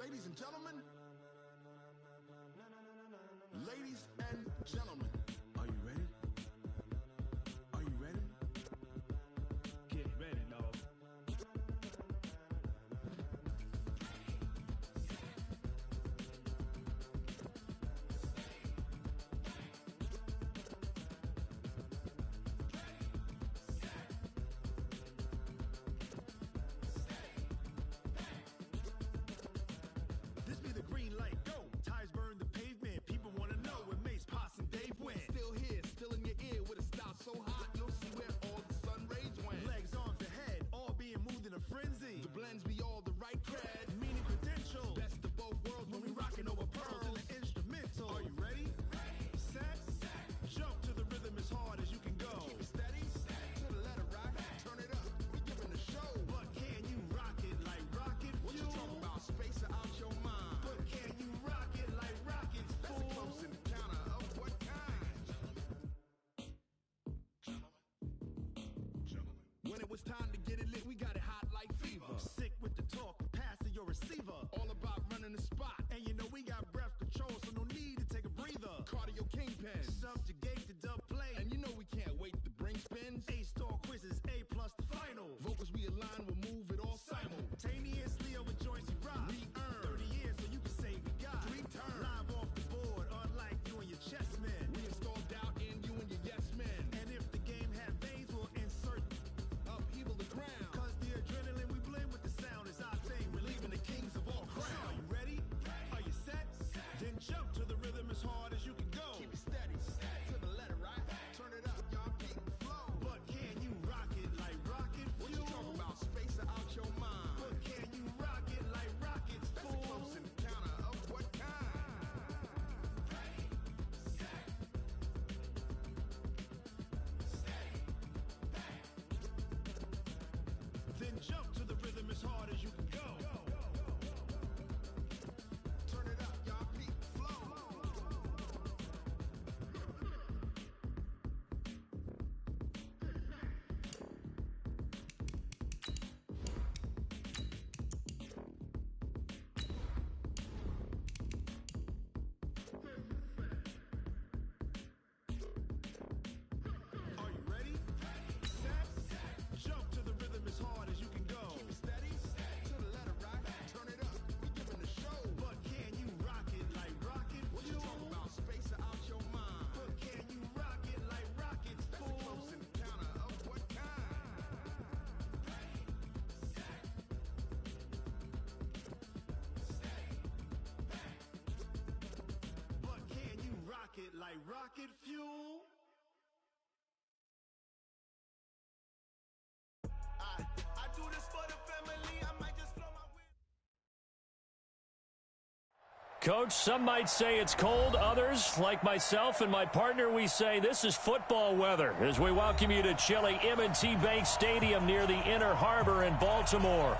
Ladies and gentlemen, ladies and gentlemen, are you ready? Are you ready? Get ready, dog. This be the green light, go. Tires burn the pavement. People wanna know where Mace, Potts, and Dave went. Still here, still in your ear with a style so hot, you'll see where all the sun rays went. Legs, arms, and head, all being moved in a frenzy. The blends be all the right cred, meaning credentials. Best of both worlds when we rockin' over pearls in the instrumental. Are you ready? Set, jump to the rhythm as hard as you can go. Keep it steady, to the letter rock, turn it up. We giving the show. But can you rock it like rocket fuel? What you talking about? Space out your mind. But can you rock it like rockets, fool? That's a close encounter of what kind? When it was time to get it lit, we got it hot like fever. Sick with the talk, passing your receiver. All about running the spot. And you know we got breath control, so no need to take a breather. Cardio kingpin, subjugate the dub play. And you know we can't wait to bring spins. A-star quizzes, A+ the final. Vocals we align, we'll move it all simultaneously over joints we rock. We earn 30 years, so you can say we got 3 turns. Live off the board, unlike you and your chess men. We install doubt in you and your yes men. And if the game had veins, we'll insert upheaval the ground. Cause the adrenaline we blend with the sound is our thing. We're leaving the kings of all crowns. Are you ready? Are you set? Then jump to the rhythm as hard as you can go. Keep it steady, to the letter right. Turn it up, y'all keep the flow. But can you rock it like rocket fuel? What you talking about? Space out your mind. But can you rock it like rockets, fool? That's a close encounter of what kind? Then jump to the rhythm as hard as you can go. Turn it up, y'all keep the flow. Are you ready? Set, jump to the rhythm as hard as you can go. Keep it steady, to the letter rock. Turn it up, we giving the show. But can you rock it like rocket fuel? What you talking about? Space out your mind. But can you rock it like rockets, fool? That's a close encounter of what kind? But can you rock it like rocket fuel? I do this for the family. I might just blow my wheel. Coach, some might say it's cold. Others, like myself and my partner, we say this is football weather as we welcome you to chilly M&T Bank Stadium near the Inner Harbor in Baltimore.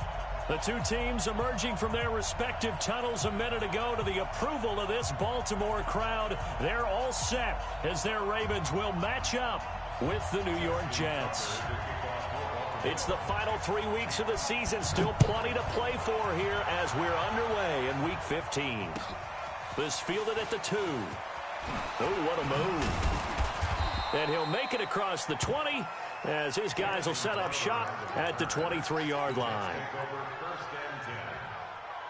The two teams emerging from their respective tunnels a minute ago to the approval of this Baltimore crowd. They're all set as their Ravens will match up with the New York Jets. It's the final 3 weeks of the season. Still plenty to play for here as we're underway in Week 15. This fielded at the 2. Oh, what a move. And he'll make it across the 20 as his guys will set up shop at the 23-yard line. First and 10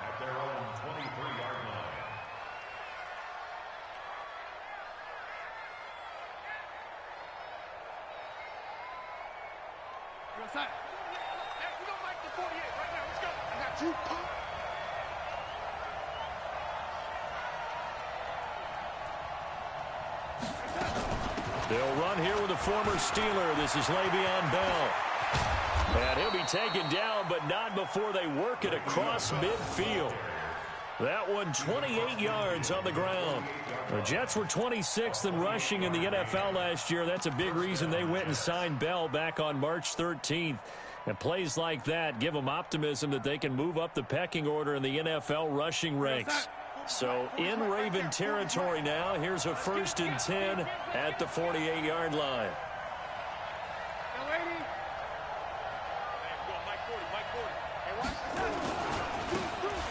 at their own 23-yard line. Hey, we don't like the 48 right now. Let's go. I got you. They'll run here with a former Steeler. This is Le'Veon Bell. And he'll be taken down, but not before they work it across midfield. That one 28 yards on the ground. The Jets were 26th in rushing in the NFL last year. That's a big reason they went and signed Bell back on March 13th. And plays like that give them optimism that they can move up the pecking order in the NFL rushing ranks. So in Raven territory now, here's a 1st and 10 at the 48-yard line.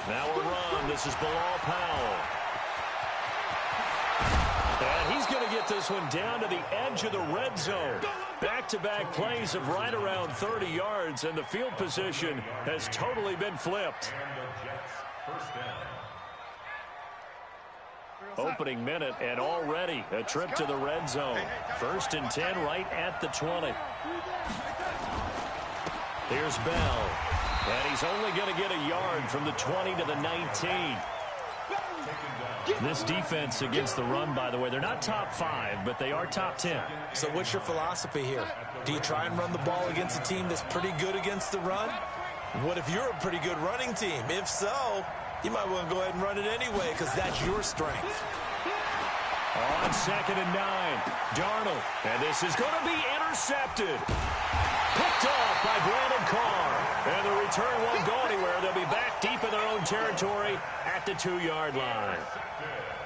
Now a run. The This is Bilal Powell. And he's going to get this one down to the edge of the red zone. Back-to-back plays of right around 30 yards, and the field position has totally been flipped. Opening minute, and already a trip to the red zone. 1st and 10 right at the 20. Here's Bell. And he's only going to get a yard from the 20 to the 19. This defense against the run, by the way, they're not top 5, but they are top 10. So what's your philosophy here? Do you try and run the ball against a team that's pretty good against the run? What if you're a pretty good running team? If so, you might want to go ahead and run it anyway because that's your strength. On 2nd and 9, Darnold. And this is going to be intercepted. Picked off by Brandon Carr. And the return won't go anywhere. They'll be back deep in their own territory at the 2-yard line.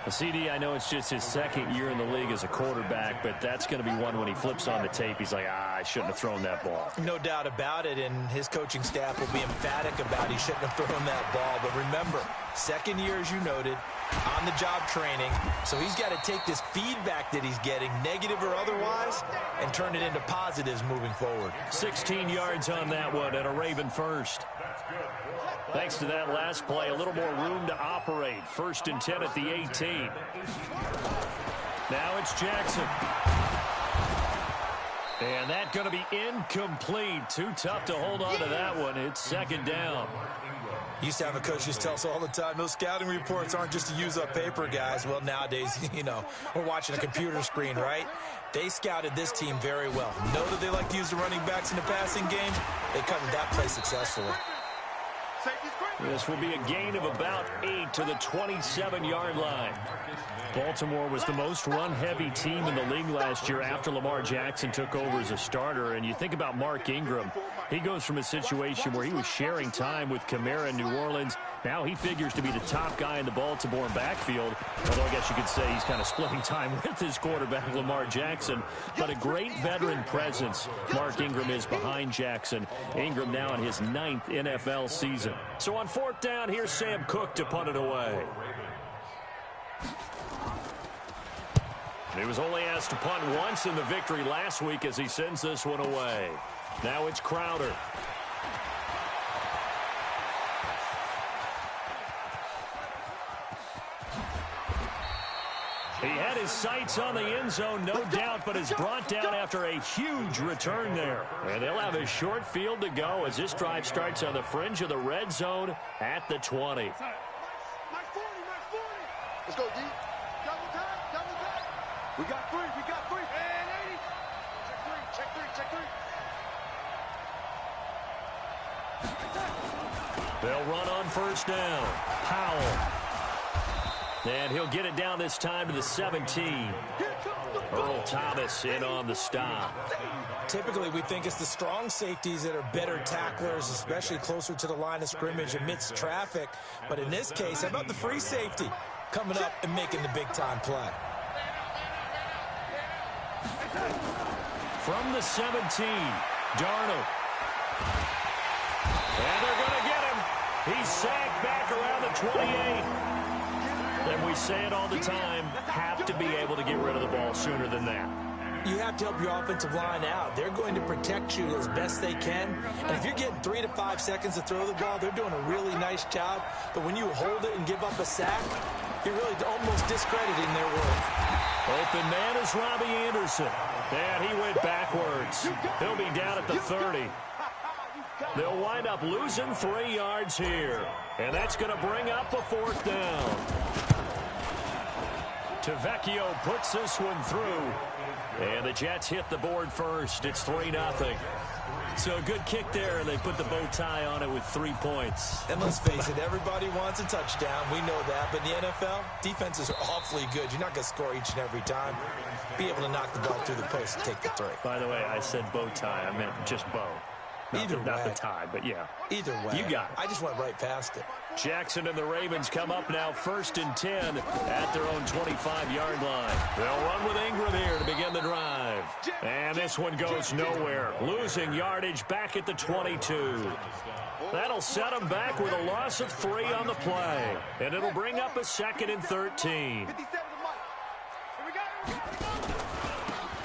CD, I know it's just his 2nd year in the league as a quarterback, but that's going to be one when he flips on the tape. He's like, I shouldn't have thrown that ball. No doubt about it, and his coaching staff will be emphatic about he shouldn't have thrown that ball. But remember, 2nd year, as you noted, on-the-job training. So he's got to take this feedback that he's getting, negative or otherwise, and turn it into positives moving forward. 16 yards on that one and a Raven first. Thanks to that last play, a little more room to operate. 1st and 10 at the 18. Now it's Jackson. And that's going to be incomplete. Too tough to hold on to that one. It's 2nd down. Used to have a coach just tell us all the time, those scouting reports aren't just to use up paper, guys. Well, nowadays, you know, we're watching a computer screen, right? They scouted this team very well. Know that they like to use the running backs in the passing game. They covered that play successfully. This will be a gain of about 8 to the 27-yard line. Baltimore was the most run-heavy team in the league last year after Lamar Jackson took over as a starter. And you think about Mark Ingram. He goes from a situation where he was sharing time with Kamara in New Orleans. Now he figures to be the top guy in the Baltimore backfield. Although I guess you could say he's kind of splitting time with his quarterback, Lamar Jackson. But a great veteran presence Mark Ingram is behind Jackson. Ingram now in his 9th NFL season. So on 4th down, here's Sam Cook to punt it away. He was only asked to punt once in the victory last week as he sends this one away. Now it's Crowder. He had his sights on the end zone, no doubt, but is brought down after a huge return there. And they'll have a short field to go as this drive starts on the fringe of the red zone at the 20. My 40. Let's go, D. Double time. We got 3. And 80. Check 3. They'll run on 1st down. Powell. And he'll get it down this time to the 17. Earl Thomas in on the stop. Typically, we think it's the strong safeties that are better tacklers, especially closer to the line of scrimmage amidst traffic. But in this case, how about the free safety coming up and making the big-time play? From the 17, Darnold. And they're going to get him. He's sacked back around the 28. And we say it all the time, have to be able to get rid of the ball sooner than that. You have to help your offensive line out. They're going to protect you as best they can. And if you're getting 3 to 5 seconds to throw the ball, they're doing a really nice job. But when you hold it and give up a sack, you're really almost discrediting their work. Open man is Robbie Anderson. And he went backwards. He'll be down at the 30. They'll wind up losing 3 yards here. And that's going to bring up a 4th down. Tavecchio puts this one through. And the Jets hit the board first. It's 3-0. So a good kick there, and they put the bow tie on it with 3 points. And let's face it, everybody wants a touchdown. We know that. But in the NFL, defenses are awfully good. You're not going to score each and every time. Be able to knock the ball through the post and take the 3. By the way, I said bow tie. I meant just bow. Not the tie, but yeah. Either way. You got it. I just went right past it. Jackson and the Ravens come up now 1st and 10 at their own 25-yard line. They'll run with Ingram here to begin the drive. And this one goes nowhere. Losing yardage back at the 22. That'll set them back with a loss of 3 on the play. And it'll bring up a 2nd and 13.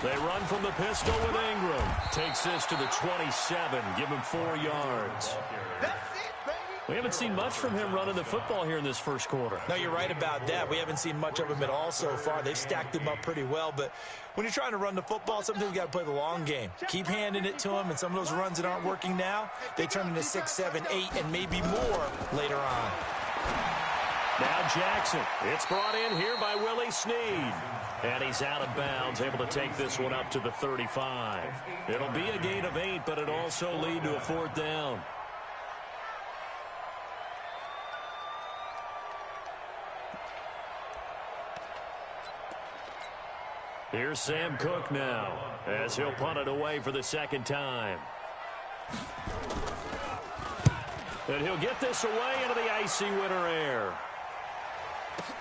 They run from the pistol with Ingram. Takes this to the 27. Give him 4 yards. We haven't seen much from him running the football here in this first quarter. No, you're right about that. We haven't seen much of him at all so far. They've stacked him up pretty well. But when you're trying to run the football, sometimes you got to play the long game. Keep handing it to him, and some of those runs that aren't working now, they turn into 6, 7, 8, and maybe more later on. Now Jackson. It's brought in here by Willie Snead. And he's out of bounds, able to take this one up to the 35. It'll be a gain of 8, but it'll also lead to a 4th down. Here's Sam Cook now, as he'll punt it away for the 2nd time. And he'll get this away into the icy winter air.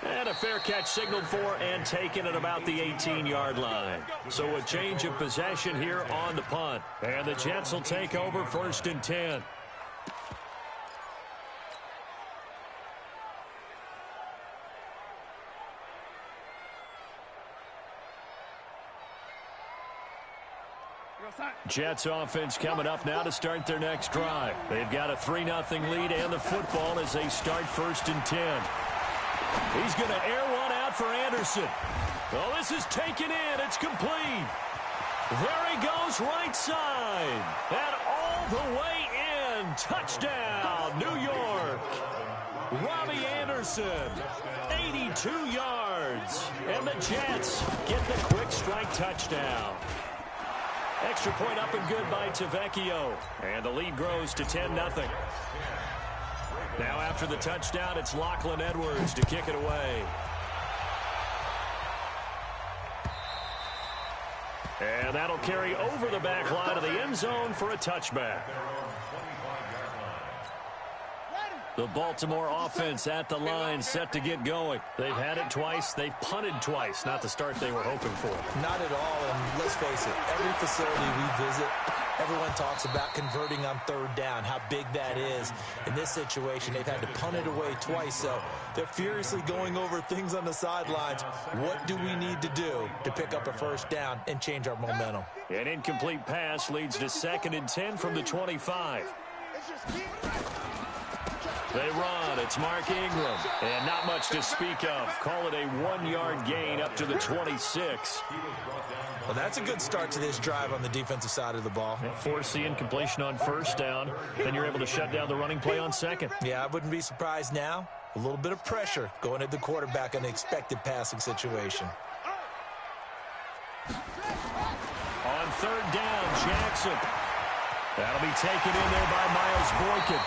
And a fair catch signaled for and taken at about the 18-yard line. So a change of possession here on the punt. And the Jets will take over 1st and 10. Jets offense coming up now to start their next drive. They've got a 3-0 lead and the football as they start 1st and 10. He's going to air one out for Anderson. Oh, this is taken in. It's complete. There he goes right side. And all the way in. Touchdown, New York. Robbie Anderson, 82 yards. And the Jets get the quick strike touchdown. Extra point up and good by Tavecchio. And the lead grows to 10-0. Now after the touchdown, it's Lachlan Edwards to kick it away. And that'll carry over the back line of the end zone for a touchback. The Baltimore offense at the line, set to get going. They've had it twice. They've punted twice. Not the start they were hoping for. Not at all, and let's face it, every facility we visit, everyone talks about converting on 3rd down, how big that is. In this situation, they've had to punt it away twice, so they're furiously going over things on the sidelines. What do we need to do to pick up a 1st down and change our momentum? An incomplete pass leads to 2nd and 10 from the 25. They run. It's Mark Ingram. And not much to speak of. Call it a 1-yard gain up to the 26. Well, that's a good start to this drive on the defensive side of the ball. Force the incompletion on 1st down. Then you're able to shut down the running play on 2nd. Yeah, I wouldn't be surprised now. A little bit of pressure going at the quarterback in an expected passing situation. On 3rd down, Jackson. That'll be taken in there by Miles Boykin.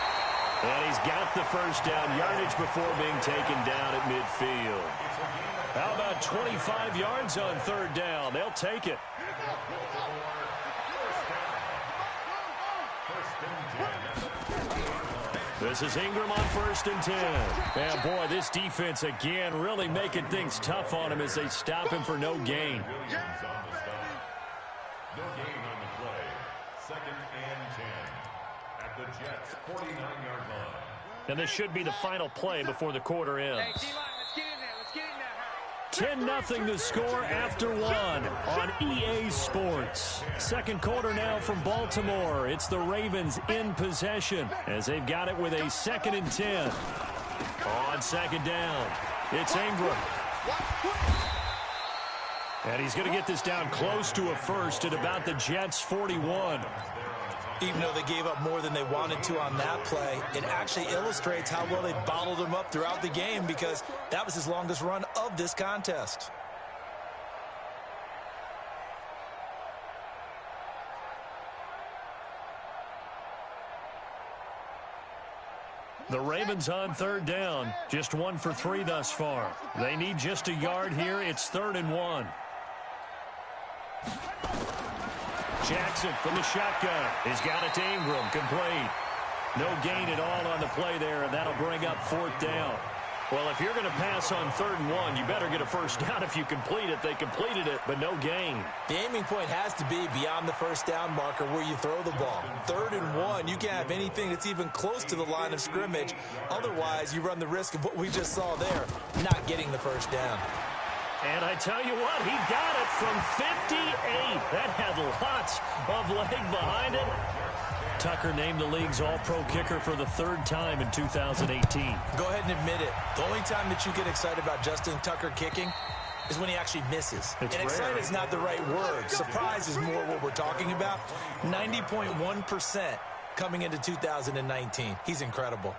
And he's got the 1st down yardage before being taken down at midfield. How about 25 yards on 3rd down? They'll take it. This is Ingram on 1st and 10. And boy, this defense again really making things tough on him as they stop him for no gain. No gain on the play. 2nd and 10 at the Jets' 49-yard line. And this should be the final play before the quarter ends. 10-0 the score after 1 on EA Sports. 2nd quarter now from Baltimore. It's the Ravens in possession as they've got it with a 2nd and 10. On 2nd down, it's Ingram. And he's going to get this down close to a 1st at about the Jets' 41. Even though they gave up more than they wanted to on that play, it actually illustrates how well they bottled him up throughout the game because that was his longest run of this contest. The Ravens on 3rd down, just 1 for 3 thus far. They need just a yard here. It's 3rd and 1. Jackson from the shotgun. He's got it to Ingram. Complete. No gain at all on the play there, and that'll bring up 4th down. Well, if you're going to pass on 3rd and 1, you better get a first down if you complete it. They completed it, but no gain. The aiming point has to be beyond the first down marker where you throw the ball. 3rd and 1, you can't have anything that's even close to the line of scrimmage. Otherwise, you run the risk of what we just saw there, not getting the first down. And I tell you what, he got it from 58. That had lots of leg behind it. Tucker named the league's all-pro kicker for the 3rd time in 2018. Go ahead and admit it. The only time that you get excited about Justin Tucker kicking is when he actually misses. And excited is not the right word. Surprise is more what we're talking about. 90.1% coming into 2019. He's incredible.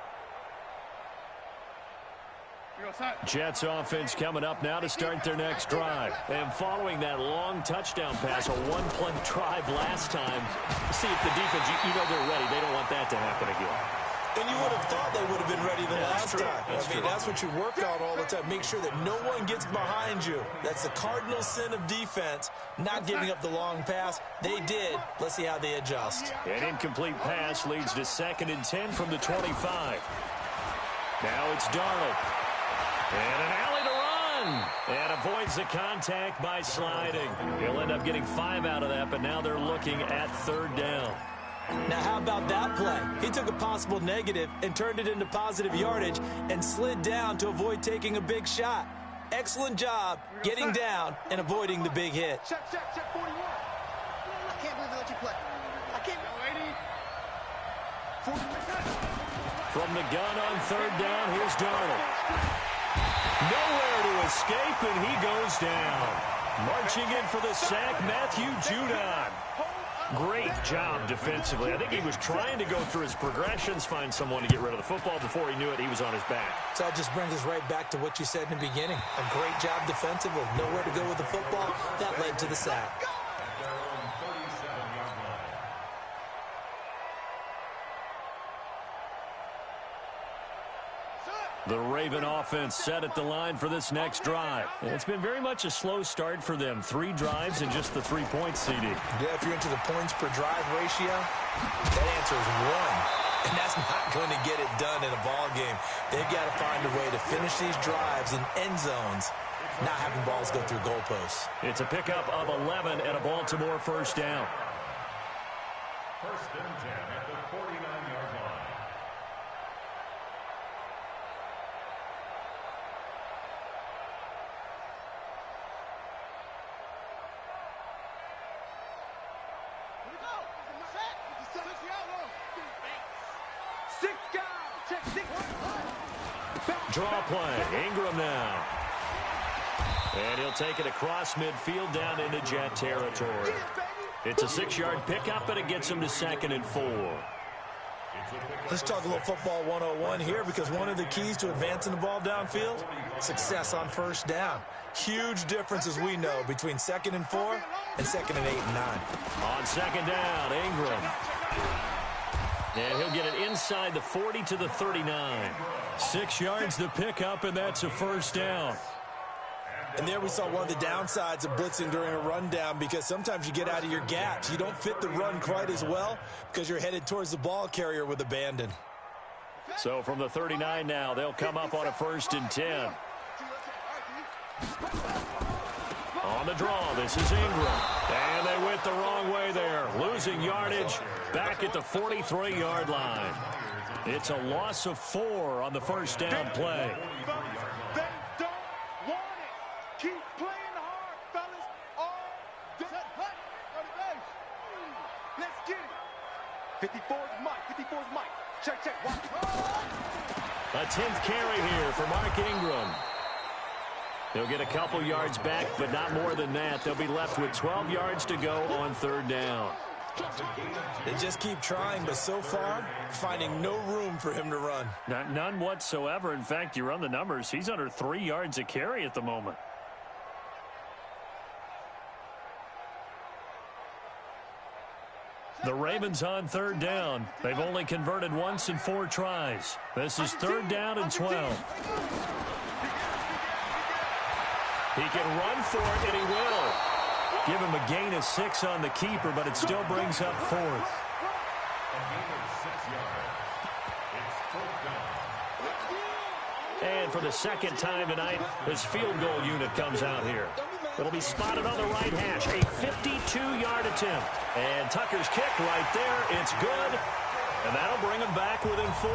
Jets offense coming up now to start their next drive. And following that long touchdown pass, a one-play drive last time, see if the defense, you know they're ready. They don't want that to happen again. And you would have thought they would have been ready the last time. That's what you work on all the time. Make sure that no one gets behind you. That's the cardinal sin of defense, not giving up the long pass. They did. Let's see how they adjust. An incomplete pass leads to 2nd and 10 from the 25. Now it's Darnold. And an alley to run. And avoids the contact by sliding. He'll end up getting 5 out of that, but now they're looking at 3rd down. Now, how about that play? He took a possible negative and turned it into positive yardage and slid down to avoid taking a big shot. Excellent job getting down and avoiding the big hit. Check 41. I can't believe they let you play. I can't. From the gun on 3rd down, here's Darnold. Nowhere to escape, and he goes down. Marching in for the sack, Matthew Judon. Great job defensively. I think he was trying to go through his progressions, find someone to get rid of the football. Before he knew it, he was on his back. So that just brings us right back to what you said in the beginning. A great job defensively. Nowhere to go with the football. That led to the sack. The Raven offense set at the line for this next drive. And it's been very much a slow start for them. 3 drives and just the 3 points, CD. Yeah, if you're into the points per drive ratio, that answer is 1. And that's not going to get it done in a ball game. They've got to find a way to finish these drives in end zones, not having balls go through goalposts. It's a pickup of 11 and a Baltimore first down. 1st and 10 at the 49-yard line. Draw play. Ingram now. And he'll take it across midfield down into Jet territory. It's a 6-yard pickup, and it gets him to 2nd and 4. Let's talk a little football 101 here, because one of the keys to advancing the ball downfield, success on 1st down. Huge difference, as we know, between 2nd and 4 and 2nd and 8 and 9. On 2nd down, Ingram. And he'll get it inside the 40 to the 39. 6 yards the pickup, and that's a 1st down. And there we saw one of the downsides of blitzing during a rundown, because sometimes you get out of your gaps. You don't fit the run quite as well because you're headed towards the ball carrier with abandon. So from the 39 now, they'll come up on a 1st and 10. On the draw, this is Ingram. And they went the wrong way there. Losing yardage back at the 43-yard line. It's a loss of 4 on the 1st down play. They don't want it. Keep playing hard, fellas. All day. Let's get it. 54's Mike. Check. Watch. A 10th carry here for Mark Ingram. They'll get a couple yards back, but not more than that. They'll be left with 12 yards to go on 3rd down. They just keep trying, but so far, finding no room for him to run. None whatsoever. In fact, you run the numbers, he's under 3 yards a carry at the moment. The Ravens on 3rd down. They've only converted once in 4 tries. This is 3rd down and 12. He can run for it, and he will. Give him a gain of 6 on the keeper, but it still brings up 4th. A gain of 6 yards. It's 4th down. And for the second time tonight, this field goal unit comes out here. It'll be spotted on the right hash. A 52-yard attempt. And Tucker's kick right there. It's good. And that'll bring them back within 4.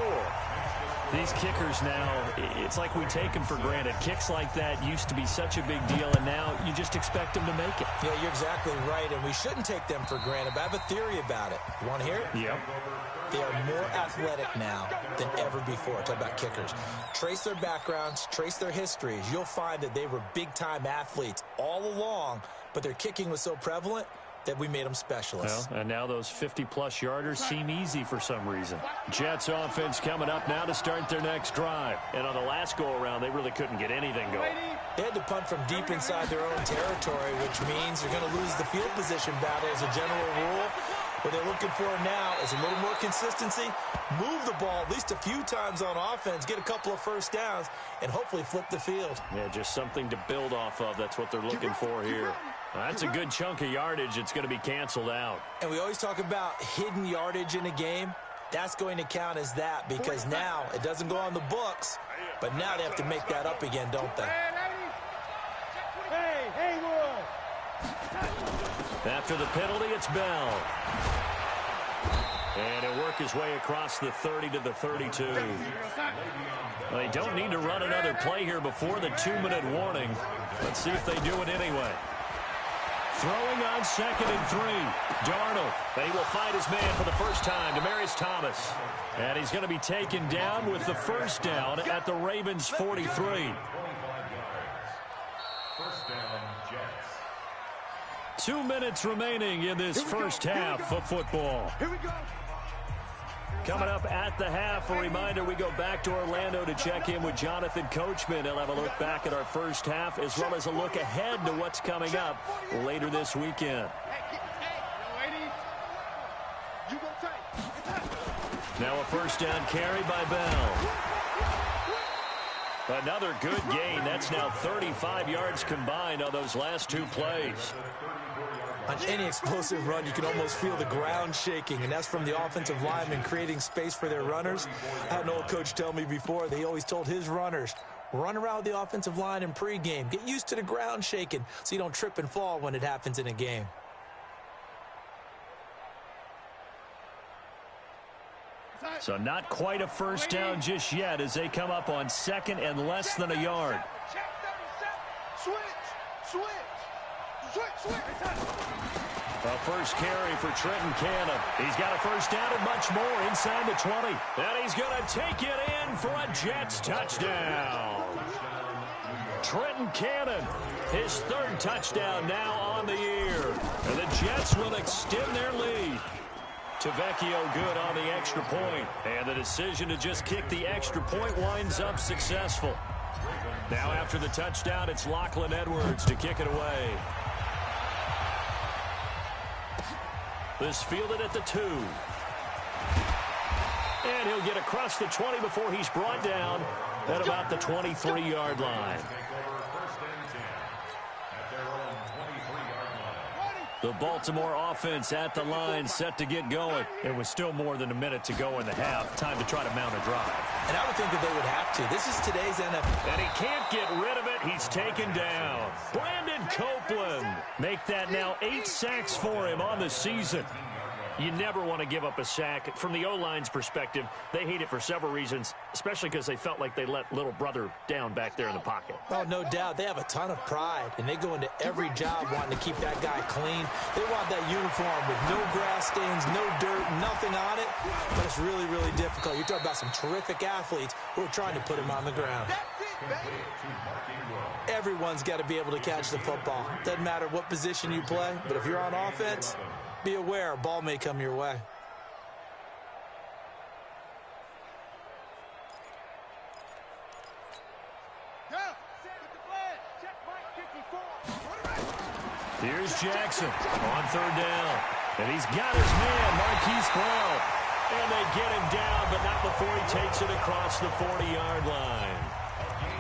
These kickers now, it's like we take them for granted. Kicks like that used to be such a big deal, and now you just expect them to make it. Yeah, you're exactly right, and we shouldn't take them for granted. But I have a theory about it. You want to hear it? Yep. They are more athletic now than ever before. Talk about kickers. Trace their backgrounds, trace their histories. You'll find that they were big-time athletes all along, but their kicking was so prevalent that we made them specialists. Well, and now those 50-plus yarders seem easy for some reason. Jets offense coming up now to start their next drive. And on the last go-around, they really couldn't get anything going. They had to punt from deep inside their own territory, which means you're going to lose the field position battle as a general rule. What they're looking for now is a little more consistency, move the ball at least a few times on offense, get a couple of first downs, and hopefully flip the field. Yeah, just something to build off of. That's what they're looking for here. That's a good chunk of yardage. It's going to be canceled out. And we always talk about hidden yardage in a game. That's going to count as that because now it doesn't go on the books, but now they have to make that up again, don't they? After the penalty, it's Bell. And he'll work his way across the 30 to the 32. Well, they don't need to run another play here before the 2-minute warning. Let's see if they do it anyway. Throwing on 2nd and 3. Darnold. And he will find his man for the first time, Demaryius Thomas. And he's going to be taken down with the first down at the Ravens' 43. 25 yards. First down, Jets. 2 minutes remaining in this first half of football. Here we go. Coming up at the half, a reminder, we go back to Orlando to check in with Jonathan Coachman. He'll have a look back at our first half as well as a look ahead to what's coming up later this weekend. Now a first down carry by Bell. Another good gain. That's now 35 yards combined on those last 2 plays. On any explosive run, you can almost feel the ground shaking, and that's from the offensive linemen creating space for their runners. I had an old coach tell me before, he always told his runners, run around the offensive line in pregame. Get used to the ground shaking so you don't trip and fall when it happens in a game. So not quite a first down just yet as they come up on 2nd and less than a yard. A first carry for Trenton Cannon. He's got a first down and much more inside the 20. And he's going to take it in for a Jets touchdown. Trenton Cannon, his 3rd touchdown now on the year. And the Jets will extend their lead. Tavecchio good on the extra point. And the decision to just kick the extra point winds up successful. Now after the touchdown, it's Lachlan Edwards to kick it away. This fielded at the 2. And he'll get across the 20 before he's brought down at about the 23-yard line. The Baltimore offense at the line set to get going. It was still more than a minute to go in the half. Time to try to mount a drive. And I would think that they would have to. This is today's NFL. And he can't get rid of it. He's taken down. Brandon Copeland. Make that now 8 sacks for him on the season. You never want to give up a sack. From the O-line's perspective, they hate it for several reasons, especially because they felt like they let little brother down back there in the pocket. Oh, no doubt. They have a ton of pride, and they go into every job wanting to keep that guy clean. They want that uniform with no grass stains, no dirt, nothing on it. But it's really, really difficult. You're talking about some terrific athletes who are trying to put him on the ground. Everyone's got to be able to catch the football. Doesn't matter what position you play, but if you're on offense, be aware a ball may come your way. Here's Jackson on 3rd down. And he's got his man, Marquise Brown. And they get him down, but not before he takes it across the 40-yard line.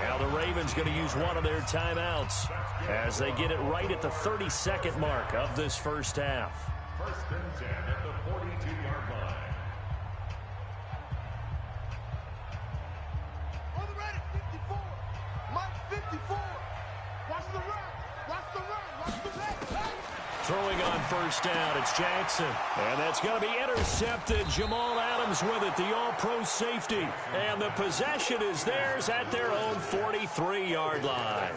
Now Now the Ravens going to use one of their timeouts as they get it right at the 30-second mark of this first half. 1st and 10 at the 42-yard line. On the ready, 54. Mike 54. Watch the run. Watch the run. Watch the play. Throwing on first down, it's Jackson. And that's going to be intercepted. Jamal Adams with it, the all-pro safety. And the possession is theirs at their own 43-yard line.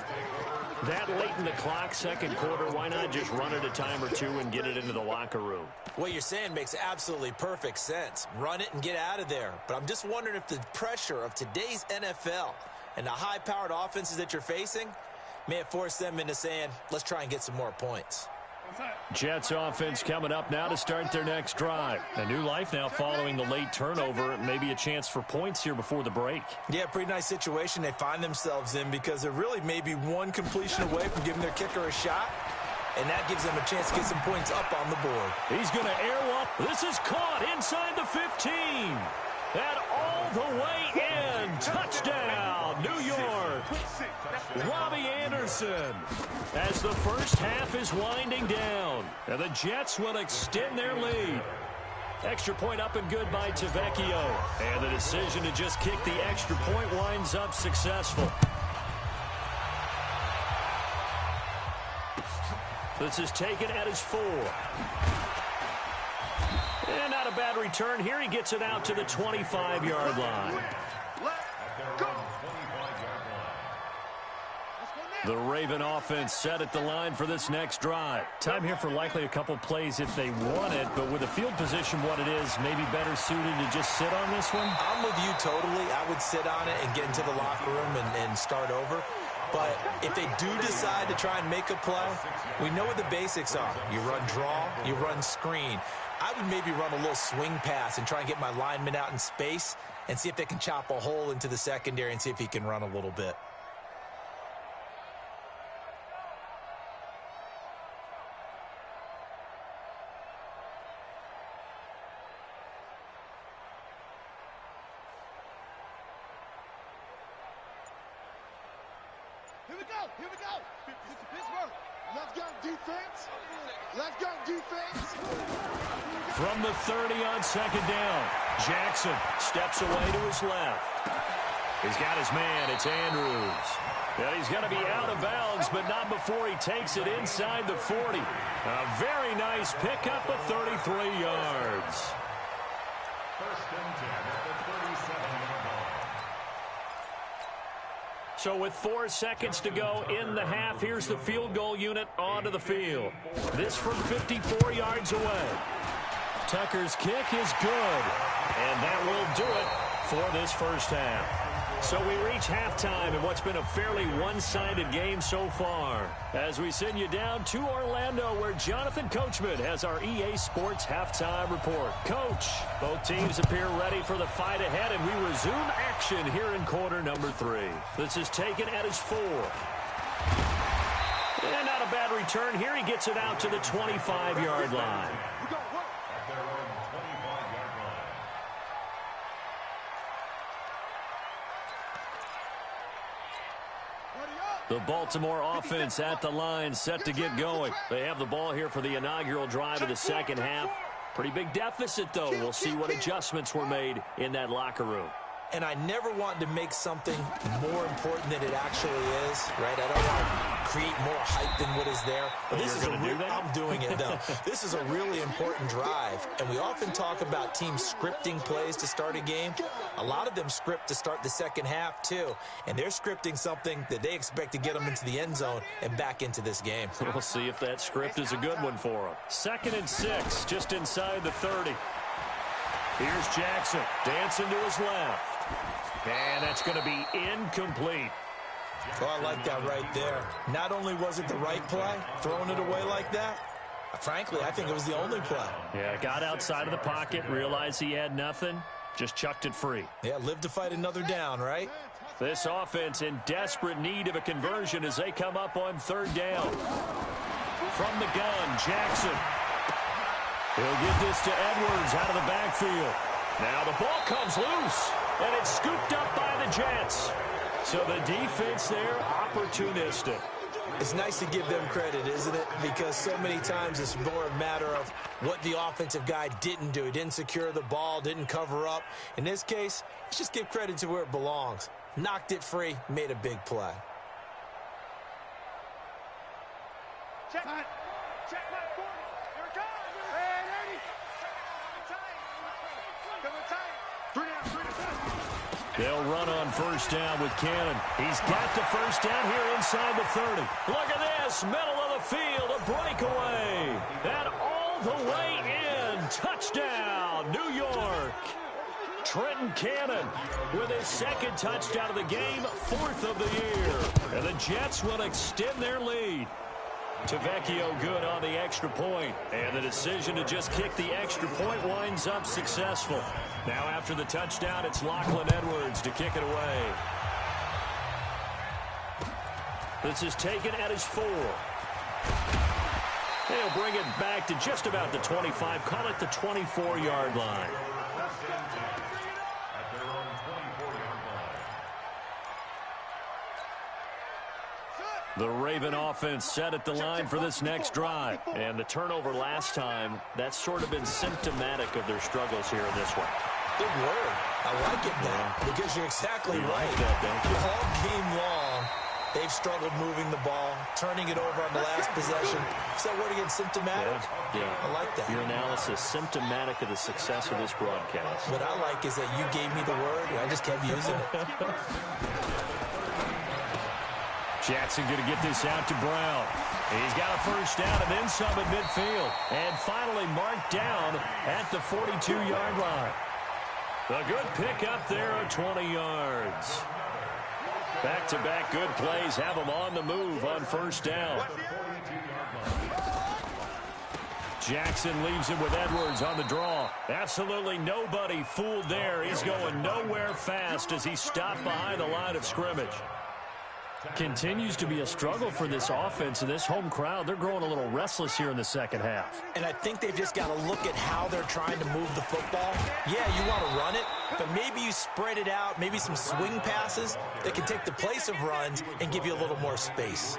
That late in the clock, second quarter, why not just run it a time or two and get it into the locker room? What you're saying makes absolutely perfect sense. Run it and get out of there. But I'm just wondering if the pressure of today's NFL and the high-powered offenses that you're facing may have forced them into saying, let's try and get some more points. Jets offense coming up now to start their next drive. A new life now following the late turnover. Maybe a chance for points here before the break. Yeah, pretty nice situation they find themselves in because they're really maybe one completion away from giving their kicker a shot. And that gives them a chance to get some points up on the board. He's going to air one. This is caught inside the 15. And all the way in. Touchdown, New York. Robbie Anderson. As the first half is winding down. And the Jets will extend their lead. Extra point up and good by Tavecchio. And the decision to just kick the extra point winds up successful. This is taken at his 4. And not a bad return here. He gets it out to the 25-yard line. The Raven offense set at the line for this next drive. Time here for likely a couple plays if they want it, but with the field position what it is, maybe better suited to just sit on this one? I'm with you totally. I would sit on it and get into the locker room and start over. But if they do decide to try and make a play, we know what the basics are. You run draw, you run screen. I would maybe run a little swing pass and try and get my lineman out in space and see if they can chop a hole into the secondary and see if he can run a little bit. Here we go. Here we go. This is Pittsburgh. Let's go defense. Let's go defense. From the 30 on second down, Jackson steps away to his left. He's got his man. It's Andrews. And he's going to be out of bounds, but not before he takes it inside the 40. A very nice pickup of 33 yards. 1st and 10 at the 37-yard line. So with 4 seconds to go in the half, here's the field goal unit onto the field. This from 54 yards away. Tucker's kick is good, and that will do it for this first half. So we reach halftime in what's been a fairly one-sided game so far. As we send you down to Orlando, where Jonathan Coachman has our EA Sports halftime report. Coach, both teams appear ready for the fight ahead, and we resume action here in quarter number 3. This is taken at his 4. And not a bad return here. He gets it out to the 25-yard line. At their own 25-yard line. The Baltimore offense at the line, set to get going. They have the ball here for the inaugural drive of the second half. Pretty big deficit, though. We'll see what adjustments were made in that locker room. And I never want to make something more important than it actually is, right? I don't want to create more hype than what is there. But this is I'm doing it, though. This is a really important drive. And we often talk about teams scripting plays to start a game. A lot of them script to start the second half, too. And they're scripting something that they expect to get them into the end zone and back into this game. We'll see if that script is a good one for them. 2nd and 6, just inside the 30. Here's Jackson, dancing to his left. And that's going to be incomplete. Oh, I like that right there. Not only was it the right play, throwing it away like that, frankly, I think it was the only play. Yeah, got outside of the pocket, realized he had nothing, just chucked it free. Yeah, live to fight another down, right? This offense in desperate need of a conversion as they come up on 3rd down. From the gun, Jackson. He'll get this to Edwards out of the backfield. Now the ball comes loose, and it's scooped up by the Jets. So the defense there, opportunistic. It's nice to give them credit, isn't it? Because so many times it's more a matter of what the offensive guy didn't do. He didn't secure the ball, didn't cover up. In this case, let's just give credit to where it belongs. Knocked it free, made a big play. Check my 40. Here it comes. Hey, 80. Coming tight. 3 down. They'll run on first down with Cannon. He's got the first down here inside the 30. Look at this, middle of the field, a breakaway. And all the way in, touchdown, New York. Trenton Cannon with his second touchdown of the game, 4th of the year. And the Jets will extend their lead. Tavecchio good on the extra point, and the decision to just kick the extra point winds up successful. Now after the touchdown, it's Lachlan Edwards to kick it away. This is taken at his 4. They'll bring it back to just about the 25, call it the 24-yard line. The Raven offense set at the line for this next drive. And the turnover last time, that's sort of been symptomatic of their struggles here in this one. Good word. I like it now because you're exactly right. Like that, don't you? All game long, they've struggled moving the ball, turning it over on the last possession. Is that word again, symptomatic? Yeah. I like that. Your analysis, symptomatic of the success of this broadcast. What I like is that you gave me the word, and I just kept using it. Jackson going to get this out to Brown. He's got a first down and then some at midfield. And finally marked down at the 42-yard line. A good pickup there of 20 yards. Back-to-back good plays have them on the move on first down. Jackson leaves it with Edwards on the draw. Absolutely nobody fooled there. He's going nowhere fast as he stopped behind the line of scrimmage. Continues to be a struggle for this offense and this home crowd. They're growing a little restless here in the second half. And I think they've just got to look at how they're trying to move the football. Yeah, you want to run it, but maybe you spread it out, maybe some swing passes that can take the place of runs and give you a little more space.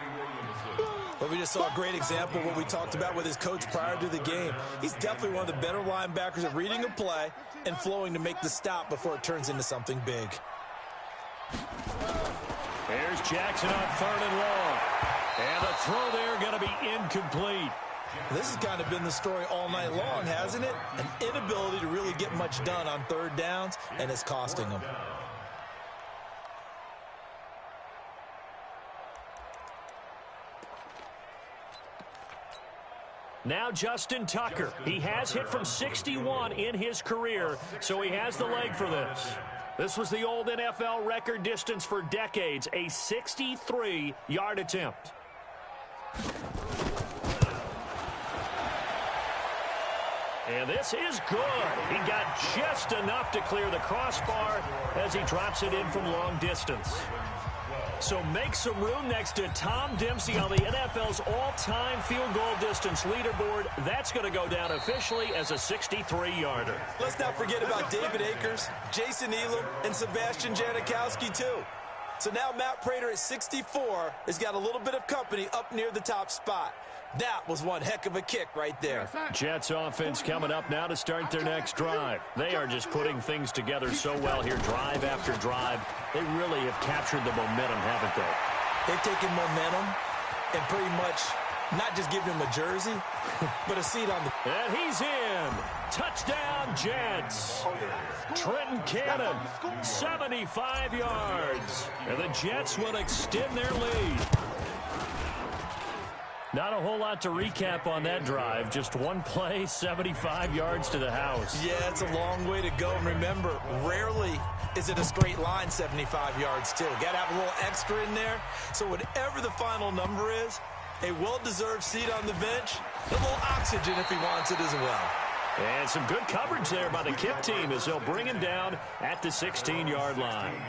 But we just saw a great example of what we talked about with his coach prior to the game. He's definitely one of the better linebackers at reading a play and flowing to make the stop before it turns into something big. There's Jackson on 3rd and long. And the throw there going to be incomplete. This has kind of been the story all night long, hasn't it? An inability to really get much done on 3rd downs, and it's costing them. Now Justin Tucker. He has hit from 61 in his career, so he has the leg for this. This was the old NFL record distance for decades, a 63-yard attempt. And this is good. He got just enough to clear the crossbar as he drops it in from long distance. So make some room next to Tom Dempsey on the NFL's all-time field goal distance leaderboard. That's going to go down officially as a 63-yarder. Let's not forget about David Akers, Jason Elam, and Sebastian Janikowski, too. So now Matt Prater at 64 has got a little bit of company up near the top spot. That was one heck of a kick right there. Jets offense coming up now to start their next drive. They are just putting things together so well here, drive after drive. They really have captured the momentum, haven't they? They've taken momentum and pretty much not just given him a jersey, but a seat on the... And he's in. Touchdown, Jets. Trenton Cannon, 75 yards. And the Jets will extend their lead. Not a whole lot to recap on that drive. Just one play, 75 yards to the house. Yeah, it's a long way to go. And remember, rarely is it a straight line 75 yards, too. Got to have a little extra in there. So whatever the final number is, a well-deserved seat on the bench, a little oxygen if he wants it as well. And some good coverage there by the kick team as they'll bring him down at the 16-yard line.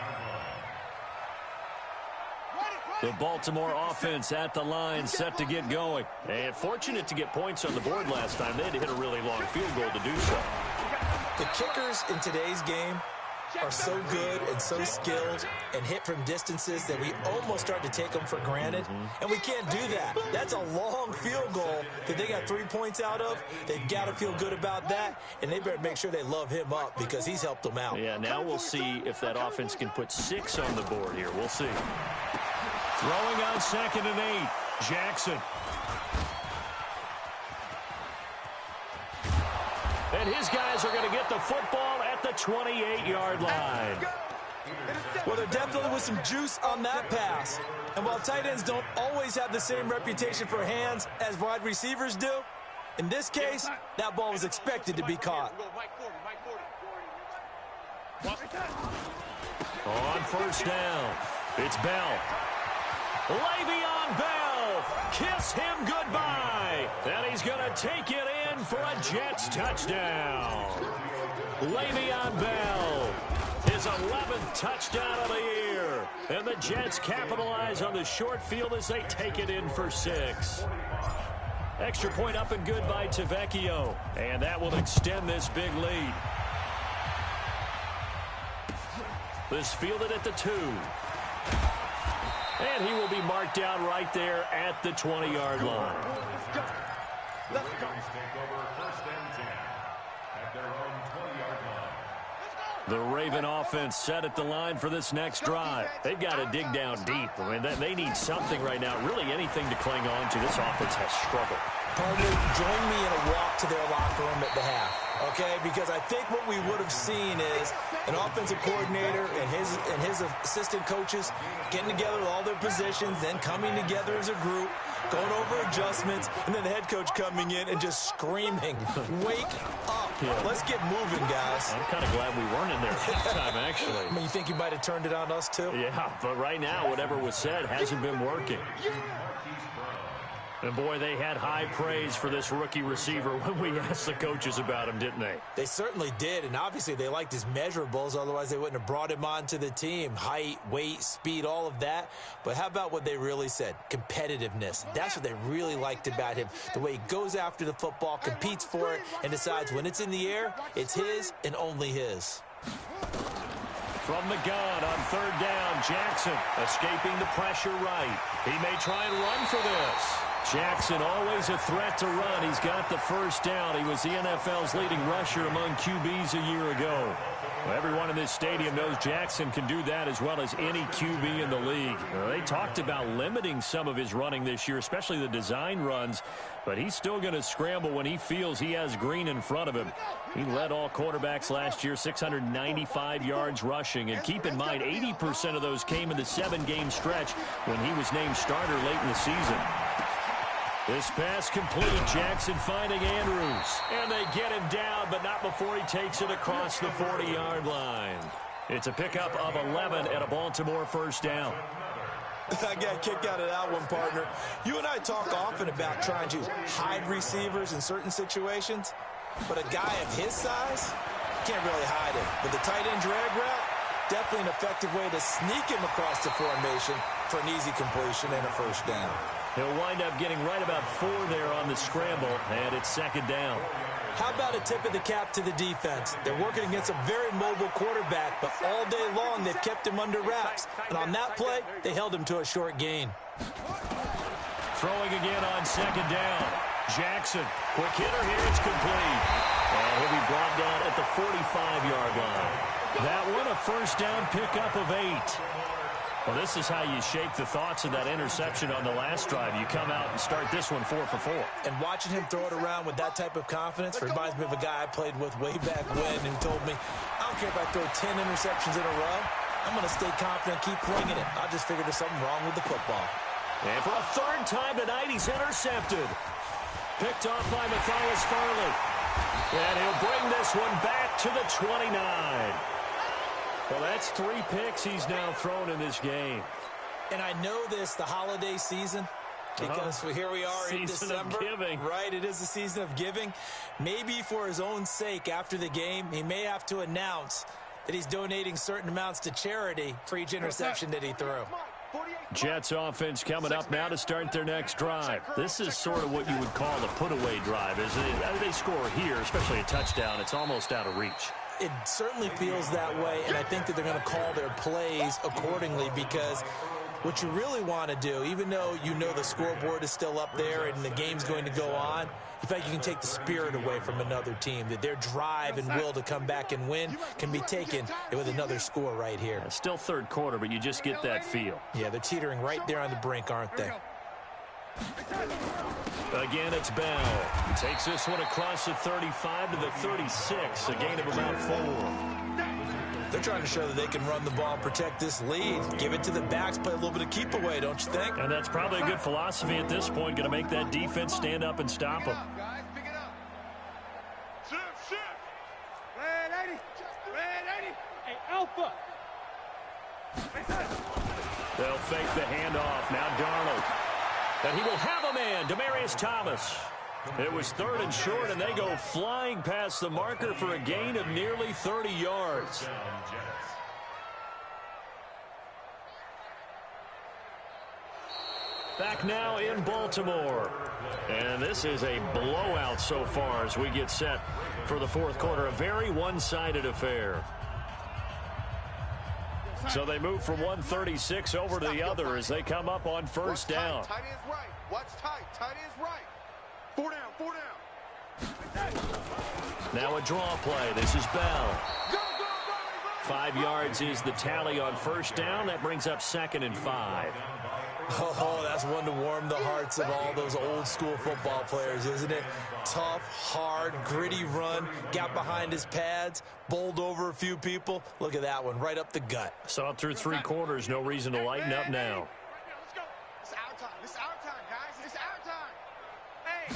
The Baltimore offense at the line, set to get going. And fortunate to get points on the board last time. They had to hit a really long field goal to do so. The kickers in today's game are so good and so skilled and hit from distances that we almost start to take them for granted, and we can't do that. That's a long field goal that they got 3 points out of. They've got to feel good about that, and they better make sure they love him up because he's helped them out. Yeah, now we'll see if that offense can put 6 on the board here. We'll see. Throwing on 2nd and 8, Jackson. And his guys are going to get the football at the 28-yard line. Well, there definitely was some juice on that pass. And while tight ends don't always have the same reputation for hands as wide receivers do, in this case, that ball was expected to be caught. On 1st down, it's Bell. Le'Veon Bell, kiss him goodbye. And he's going to take it in for a Jets touchdown. Le'Veon Bell, his 11th touchdown of the year. And the Jets capitalize on the short field as they take it in for 6. Extra point up and good by Tavecchio. And that will extend this big lead. This fielded at the 2. And he will be marked down right there at the 20-yard line. Let's go. Take over 1st and 10 at their own 20-yard line. The Raven offense set at the line for this next drive. They've got to dig down deep. I mean, they need something right now, really anything to cling on to. This offense has struggled. Partner, join me in a walk to their locker room at the half, okay? Because I think what we would have seen is an offensive coordinator and his assistant coaches getting together with all their positions, then coming together as a group, going over adjustments, and then the head coach coming in and just screaming, wake up. Yeah. Let's get moving, guys. I'm kind of glad we weren't in there at this time, actually. I mean, you think you might have turned it on us, too? Yeah, but right now, whatever was said hasn't been working. And, boy, they had high praise for this rookie receiver when we asked the coaches about him, didn't they? They certainly did, and obviously they liked his measurables. Otherwise, they wouldn't have brought him onto the team. Height, weight, speed, all of that. But how about what they really said? Competitiveness. That's what they really liked about him. The way he goes after the football, competes for it, and decides when it's in the air, it's his and only his. From the gun on 3rd down, Jackson escaping the pressure right. He may try and run for this. Jackson always a threat to run. He's got the 1st down. He was the NFL's leading rusher among QBs a year ago. Well, everyone in this stadium knows Jackson can do that as well as any QB in the league. They talked about limiting some of his running this year, especially the design runs, but he's still going to scramble when he feels he has green in front of him. He led all quarterbacks last year, 695 yards rushing. And keep in mind, 80% of those came in the 7-game stretch when he was named starter late in the season. This pass complete. Jackson finding Andrews. And they get him down, but not before he takes it across the 40-yard line. It's a pickup of 11 and a Baltimore 1st down. I got a kick out of that one, partner. You and I talk often about trying to hide receivers in certain situations, but a guy of his size can't really hide him. But the tight end drag route, definitely an effective way to sneak him across the formation for an easy completion and a 1st down. He'll wind up getting right about 4 there on the scramble, and it's 2nd down. How about a tip of the cap to the defense? They're working against a very mobile quarterback, but all day long they've kept him under wraps. And on that play, they held him to a short gain. Throwing again on 2nd down. Jackson, quick hitter here, it's complete. And he'll be brought down at the 45-yard line. That one a 1st down pickup of 8. Well, this is how you shake the thoughts of that interception on the last drive. You come out and start this one 4 for 4. And watching him throw it around with that type of confidence reminds me of a guy I played with way back when who told me, I don't care if I throw 10 interceptions in a row. I'm going to stay confident, keep flinging it. I just figured there's something wrong with the football. And for a 3rd time tonight, he's intercepted. Picked off by Matthias Farley. And he'll bring this one back to the 29. Well, that's 3 picks he's now thrown in this game. And I know this, the holiday season, because here we are in December. Season of giving. Right, it is the season of giving. Maybe for his own sake after the game, he may have to announce that he's donating certain amounts to charity for each interception that he threw. Jets offense coming up now to start their next drive. This is sort of what you would call a put-away drive, isn't it? They score here, especially a touchdown. It's almost out of reach. it certainly feels that way, and I think that they're going to call their plays accordingly, because what you really want to do, even though you know the scoreboard is still up there and the game's going to go on, in fact, you can take the spirit away from another team, that their drive and will to come back and win can be taken with another score right here. It's still third quarter, but you just get that feel. Yeah, they're teetering right there on the brink, aren't they? Again, it's Bell. Takes this one across the 35 to the 36, a gain of about 4. They're trying to show that they can run the ball, protect this lead, give it to the backs, play a little bit of keep away, don't you think? And that's probably a good philosophy at this point, going to make that defense stand up and stop them. Guys, pick it up. Shift. Red 80. Hey, Alpha. They'll fake the handoff. Now Darnold. And he will have a man, Demaryius Thomas. It was third and short, and they go flying past the marker for a gain of nearly 30 yards. Back now in Baltimore. And this is a blowout so far as we get set for the fourth quarter. A very one-sided affair. So they move from 136 over to the other as they come up on first down. Tight ends right. Watch tight. Tight ends right. 4 down. Now a draw play. This is Bell. 5 yards is the tally on first down. That brings up 2nd and 5. Oh, that's one to warm the hearts of all those old school football players, isn't it? Tough, hard, gritty run, got behind his pads, bowled over a few people. Look at that one, right up the gut. Saw it through 3 quarters, no reason to lighten up now. Let's go. It's our time. It's our time, guys. It's our time. Hey,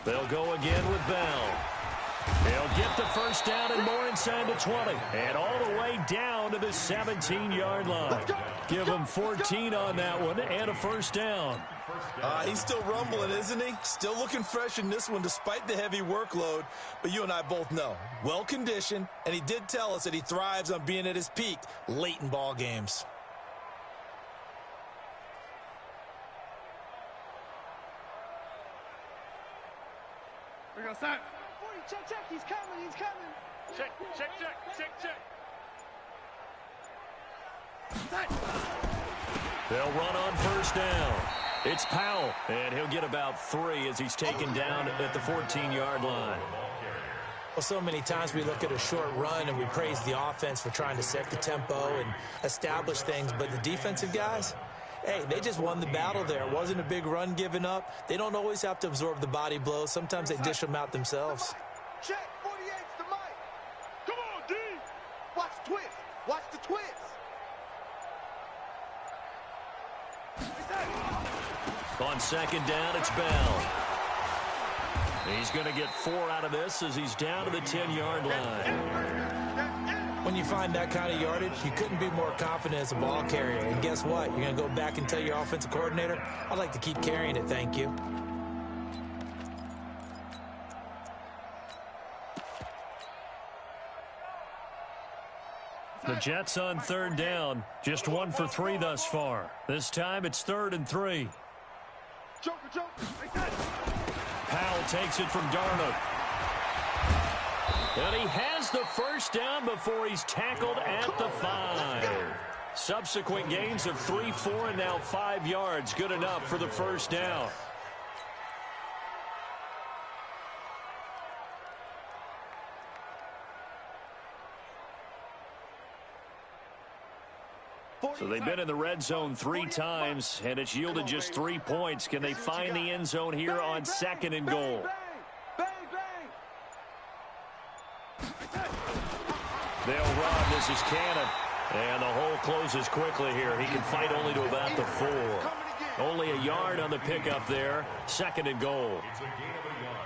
They'll go again with Bell. They'll get the first down and more inside the 20. And all the way down to the 17-yard line. Give him 14 on that one and a first down. He's still rumbling, isn't he? Still looking fresh in this one despite the heavy workload. But you and I both know, well-conditioned, and he did tell us that he thrives on being at his peak late in ball games. We're going to start. Check. He's coming. Check. They'll run on first down. It's Powell, and he'll get about 3 as he's taken down at the 14-yard line. Well, so many times we look at a short run and we praise the offense for trying to set the tempo and establish things, but the defensive guys, hey, they just won the battle there. It wasn't a big run given up. They don't always have to absorb the body blows. Sometimes they dish them out themselves. Check. 48's the mic. Come on, D. Watch the twist. Watch the twist. On second down, it's Bell. He's going to get 4 out of this as he's down to the 10-yard line. When you find that kind of yardage, you couldn't be more confident as a ball carrier. And guess what? You're going to go back and tell your offensive coordinator, I'd like to keep carrying it, thank you. The Jets on third down. Just 1 for 3 thus far. This time it's 3rd and 3. Joker. Powell takes it from Darnold. And he has the first down before he's tackled at the 5. Subsequent gains of 3, 4, and now 5 yards. Good enough for the first down. So they've been in the red zone 3 times, and it's yielded just 3 points. Can they find the end zone here on 2nd and goal? They'll run. This is Cannon. And the hole closes quickly here. He can fight only to about the 4. Only a yard on the pickup there. 2nd and goal.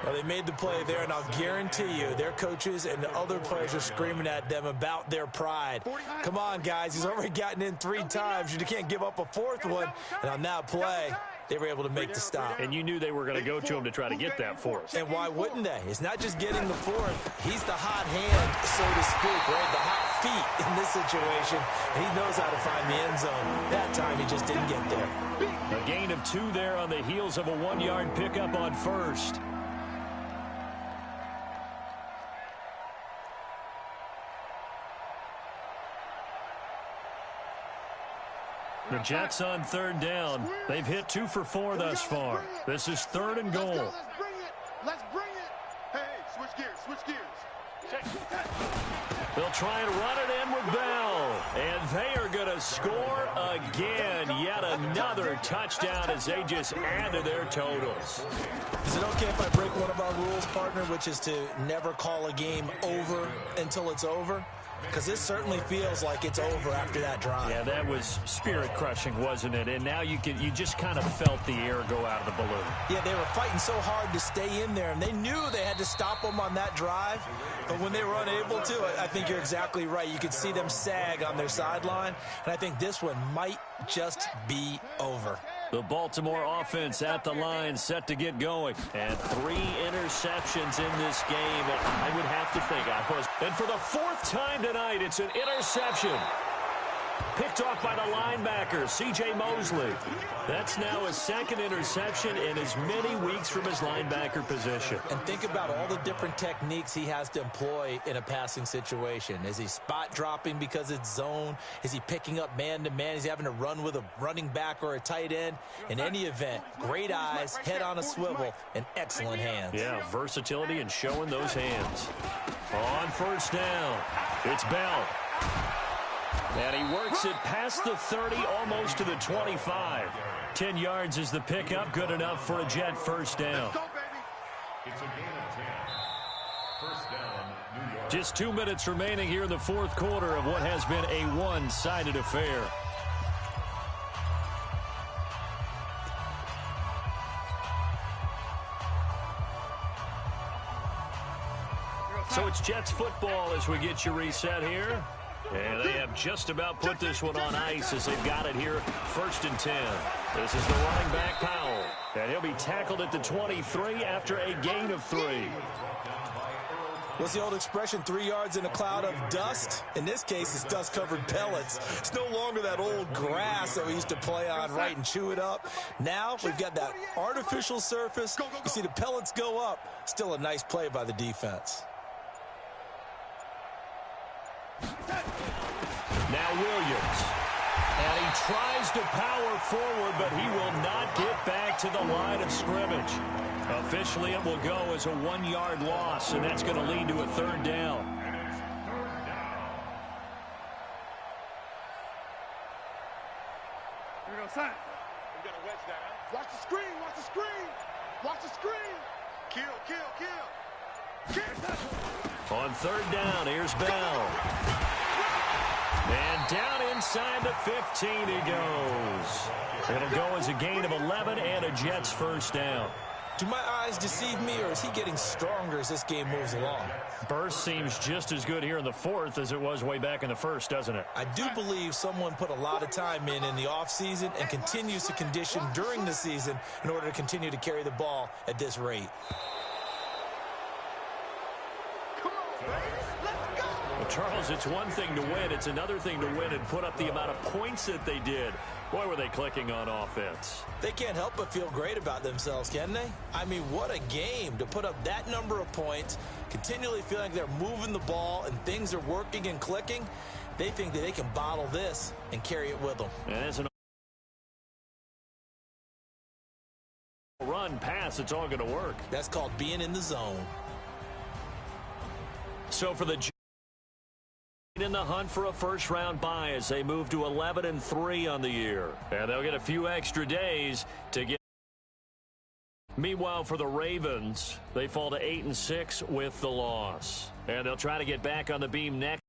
Well, they made the play there, and I'll guarantee you their coaches and the other players are screaming at them about their pride. Come on, guys. He's already gotten in 3 times. You can't give up a 4th one. And on that play, they were able to make the stop. And you knew they were going to go to him to try to get that 4th. And why wouldn't they? It's not just getting the 4th. He's the hot hand, so to speak, right? The hot feet in this situation. And he knows how to find the end zone. That time, he just didn't get there. A gain of 2 there on the heels of a 1-yard pickup on first. Jets on third down. They've hit 2 for 4 thus far. This is 3rd and goal. Let's bring it. Let's bring it. Hey, switch gears. Switch gears. They'll try and run it in with Bell. And they are going to score again. Yet another touchdown as they just add to their totals. Is it okay if I break one of our rules, partner, which is to never call a game over until it's over? Because this certainly feels like it's over after that drive. Yeah, that was spirit-crushing, wasn't it? And now you just kind of felt the air go out of the balloon. Yeah, they were fighting so hard to stay in there, and they knew they had to stop them on that drive. But when they were unable to, I think you're exactly right. You could see them sag on their sideline, and I think this one might just be over. The Baltimore offense at the line, set to get going. And 3 interceptions in this game. I would have to think, of course. And for the 4th time tonight, it's an interception. Picked off by the linebacker, C.J. Mosley. That's now his 2nd interception in as many weeks from his linebacker position. And think about all the different techniques he has to employ in a passing situation. Is he spot dropping because it's zone? Is he picking up man-to-man? Is he having to run with a running back or a tight end? In any event, great eyes, head on a swivel, and excellent hands. Yeah, versatility and showing those hands. On first down, it's Bell. And he works it past the 30, almost to the 25. 10 yards is the pickup, good enough for a Jet first down. It's a gain of 10. First down, New York. Just 2 minutes remaining here in the 4th quarter of what has been a one-sided affair. So it's Jets football as we get you reset here. And they have just about put this one on ice as they've got it here, 1st and 10. This is the running back, Powell. And he'll be tackled at the 23 after a gain of 3. What's the old expression, 3 yards in a cloud of dust? In this case, it's dust-covered pellets. It's no longer that old grass that we used to play on, right, and chew it up. Now we've got that artificial surface. You see the pellets go up. Still a nice play by the defense. Now Williams. And he tries to power forward, but he will not get back to the line of scrimmage. Officially, it will go as a 1-yard loss, and that's going to lead to a 3rd down. Here we go, son. We got to wedge that. Watch the screen. Watch the screen. Watch the screen. Kill, kill, kill. Kill. On 3rd down, here's Bell. And down inside the 15 he goes. It'll go as a gain of 11 and a Jets first down. Do my eyes deceive me, or is he getting stronger as this game moves along? Burst seems just as good here in the 4th as it was way back in the 1st, doesn't it? I do believe someone put a lot of time in the offseason and continues to condition during the season in order to continue to carry the ball at this rate. Well, Charles, it's one thing to win. It's another thing to win and put up the amount of points that they did. Boy, were they clicking on offense. They can't help but feel great about themselves, can they? I mean, what a game to put up that number of points, continually feeling like they're moving the ball and things are working and clicking. They think that they can bottle this and carry it with them. And as an run, pass, it's all going to work. That's called being in the zone. So for the in the hunt for a first-round bye as they move to 11-3 on the year. And they'll get a few extra days to get. Meanwhile, for the Ravens, they fall to 8-6 with the loss. And they'll try to get back on the beam next.